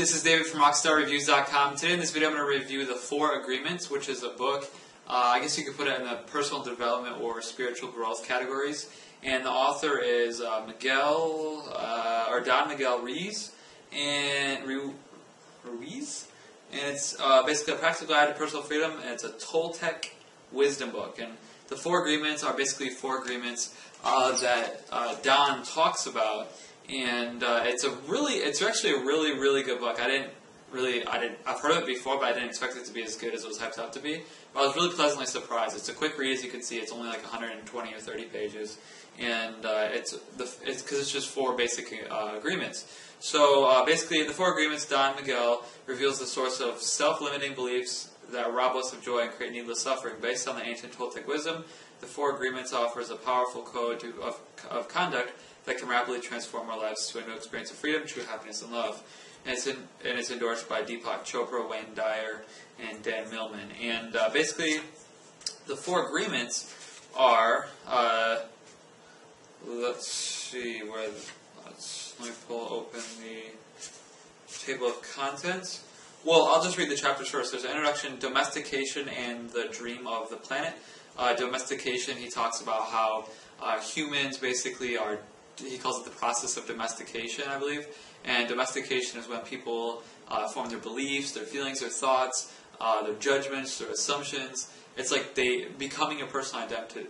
This is David from RockstarReviews.com. Today in this video I'm going to review The Four Agreements, which is a book. I guess you could put it in the personal development or spiritual growth categories. And the author is Don Miguel Ruiz. And it's basically a practical guide to personal freedom, and it's a Toltec wisdom book. And the Four Agreements are basically four agreements that Don talks about. And it's actually a really good book. I've heard of it before, but I didn't expect it to be as good as it was hyped up to be. But I was really pleasantly surprised. It's a quick read, as you can see. It's only like 120 or 30 pages, and it's because it's just four basic agreements. So basically, the Four Agreements, Don Miguel reveals the source of self-limiting beliefs that rob us of joy and create needless suffering. Based on the ancient Toltec wisdom, the Four Agreements offers a powerful code of conduct that can rapidly transform our lives to a new experience of freedom, true happiness, and love. And it's endorsed by Deepak Chopra, Wayne Dyer, and Dan Millman. And basically, the Four Agreements are, let's see, let me pull open the table of contents. Well, I'll just read the chapters first. There's an introduction, Domestication, and the Dream of the Planet. Domestication, he talks about how humans basically are, he calls it the process of domestication, I believe. And domestication is when people form their beliefs, their feelings, their thoughts, their judgments, their assumptions. It's like becoming your personal identity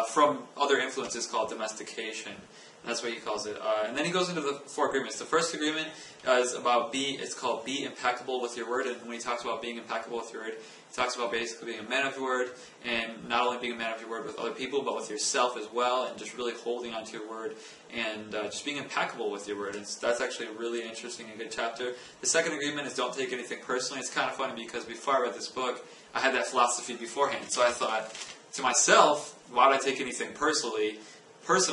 from other influences, called domestication. And that's what he calls it. And then he goes into the Four Agreements. The first agreement is about it's called Be Impeccable With Your Word. And when he talks about being impeccable with your word, he talks about basically being a man of your word, and not only being a man of your word with other people, but with yourself as well, and just really holding onto your word, and just being impeccable with your word. And that's actually a really interesting and good chapter. The second agreement is Don't Take Anything Personally. It's kind of funny because before I read this book, I had that philosophy beforehand. So I thought to myself, why would I take anything personally? Because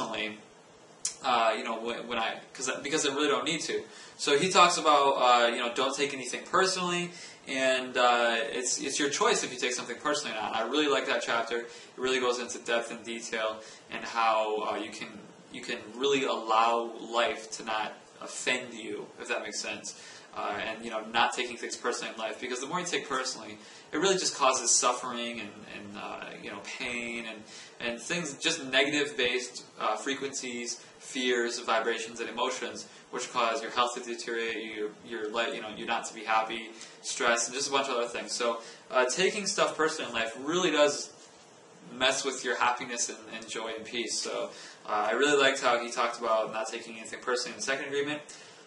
I really don't need to. So he talks about don't take anything personally, and it's your choice if you take something personally or not. And I really like that chapter. It really goes into depth and detail, and how you can really allow life to not offend you, if that makes sense. And not taking things personally in life, because the more you take personally, it really just causes suffering and pain and things, just negative based frequencies, fears, vibrations, and emotions, which cause your health to deteriorate, you not to be happy, stress, and just a bunch of other things. So taking stuff personally in life really does mess with your happiness and joy and peace. So I really liked how he talked about not taking anything personally in the second agreement.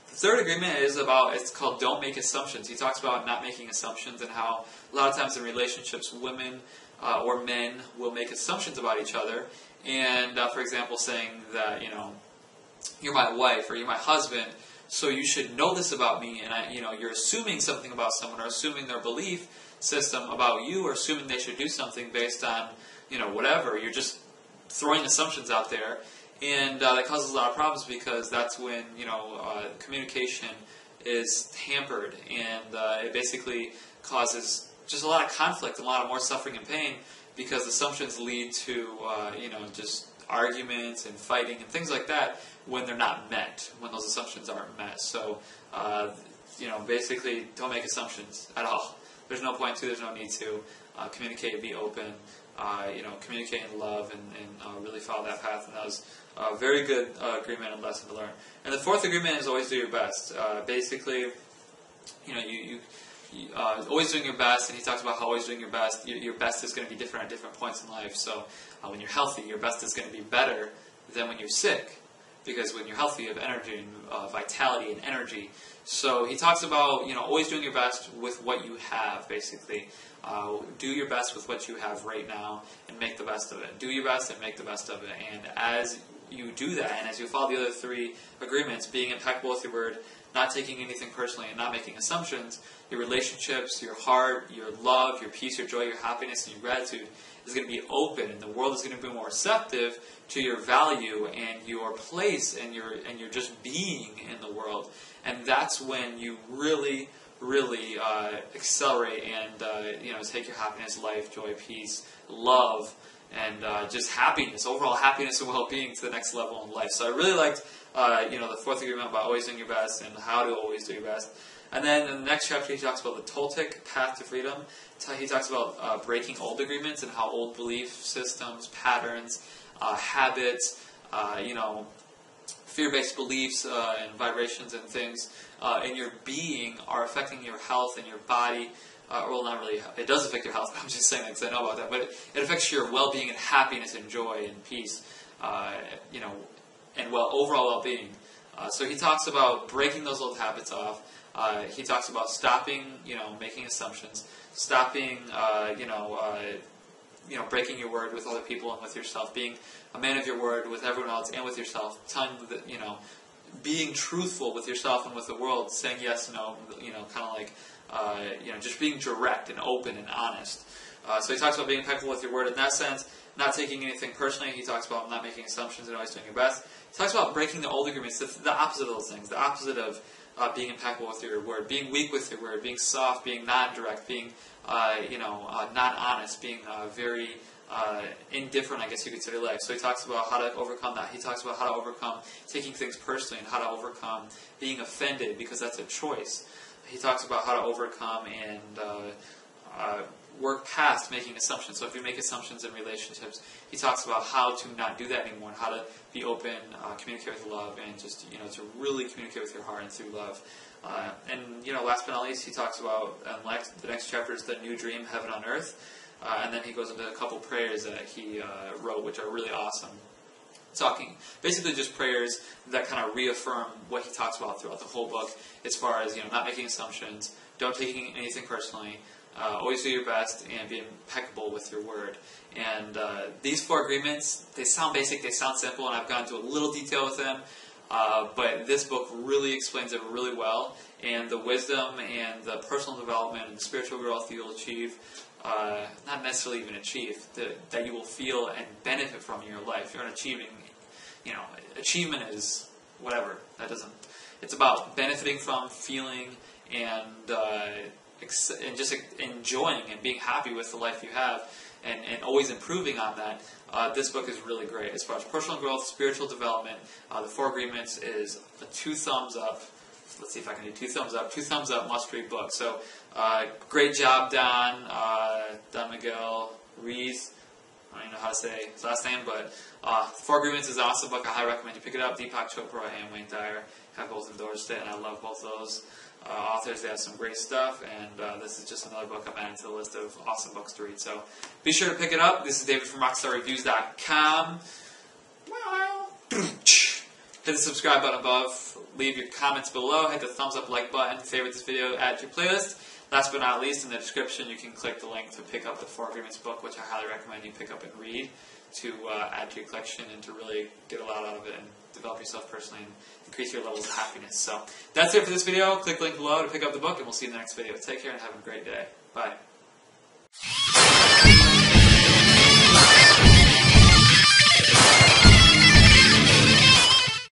The third agreement is it's called Don't Make Assumptions. He talks about not making assumptions, and how a lot of times in relationships, women or men will make assumptions about each other. And for example, saying that, you're my wife or you're my husband, so you should know this about me, and you're assuming something about someone, or assuming their belief system about you, or assuming they should do something based on, whatever. You're just throwing assumptions out there. And that causes a lot of problems, because that's when communication is hampered, and it basically causes just a lot of conflict, a lot of more suffering and pain, because assumptions lead to just arguments and fighting and things like that when they're not met, when those assumptions aren't met. So basically, don't make assumptions at all. There's no point to. There's no need to. Communicate, be open. Communicate in love, and really follow that path. And that was a very good agreement and lesson to learn. And the fourth agreement is always do your best. Basically, you always doing your best, and he talks about how always doing your best. Your best is going to be different at different points in life. So when you're healthy, your best is going to be better than when you're sick, because when you're healthy, you have energy and vitality and energy. So he talks about always doing your best with what you have. Basically, do your best with what you have right now and make the best of it. Do your best and make the best of it. And as you do that, and as you follow the other three agreements, being impeccable with your word, not taking anything personally, and not making assumptions, your relationships, your heart, your love, your peace, your joy, your happiness, and your gratitude is going to be open, and the world is going to be more receptive to your value and your place and your just being in the world. And that's when you really accelerate and take your happiness, life, joy, peace, love, and just happiness, overall happiness and well-being to the next level in life. So I really liked, the fourth agreement about always doing your best and how to always do your best. And then in the next chapter, he talks about the Toltec path to freedom. He talks about breaking old agreements and how old belief systems, patterns, habits, fear-based beliefs and vibrations and things in your being are affecting your health and your body. Well, not really. It does affect your health. I'm just saying that because I know about that. But it affects your well-being and happiness and joy and peace, and overall well-being. So he talks about breaking those old habits off. He talks about stopping, making assumptions, stopping, breaking your word with other people and with yourself, being a man of your word with everyone else and with yourself, being truthful with yourself and with the world, saying yes, no, kind of like, just being direct and open and honest. So he talks about being impeccable with your word in that sense, not taking anything personally. He talks about not making assumptions and always doing your best. He talks about breaking the old agreements, the opposite of those things, the opposite of being impeccable with your word, being weak with your word, being soft, being non-direct, being, not honest, being very indifferent, I guess you could say, life. So he talks about how to overcome that. He talks about how to overcome taking things personally and how to overcome being offended, because that's a choice. He talks about how to overcome and work past making assumptions. So if you make assumptions in relationships, he talks about how to not do that anymore and how to be open, communicate with love, and just, to really communicate with your heart and through love. And last but not least, he talks about, the next chapter is the new dream, heaven on earth. And then he goes into a couple prayers that he wrote, which are really awesome. Basically just prayers that kind of reaffirm what he talks about throughout the whole book, as far as, not making assumptions, don't take anything personally, always do your best, and be impeccable with your word. And these 4 agreements, they sound basic, they sound simple, and I've gone into a little detail with them, but this book really explains it really well, and the wisdom and the personal development and the spiritual growth you'll achieve, not necessarily even achieve, that you will feel and benefit from in your life. You're not achieving, achievement is whatever. It's about benefiting from, feeling, and just enjoying and being happy with the life you have, and always improving on that. This book is really great. As far as personal growth, spiritual development, the 4 agreements is a 2 thumbs up. Let's see if I can do 2 thumbs up. 2 thumbs up, must-read book. So, great job, Don Miguel Ruiz. I don't even know how to say his last name, but 4 Agreements is an awesome book. I highly recommend you pick it up. Deepak Chopra and Wayne Dyer have both endorsed it, and I love both those authors. They have some great stuff, and this is just another book I'm adding to the list of awesome books to read. So be sure to pick it up. This is David from RockstarReviews.com. Hit the subscribe button above. Leave your comments below. Hit the thumbs up like button. Favorite this video. Add to your playlist. Last but not least, in the description, you can click the link to pick up the 4 Agreements book, which I highly recommend you pick up and read to add to your collection and to really get a lot out of it and develop yourself personally and increase your levels of happiness. So that's it for this video. Click the link below to pick up the book, and we'll see you in the next video. Take care and have a great day. Bye.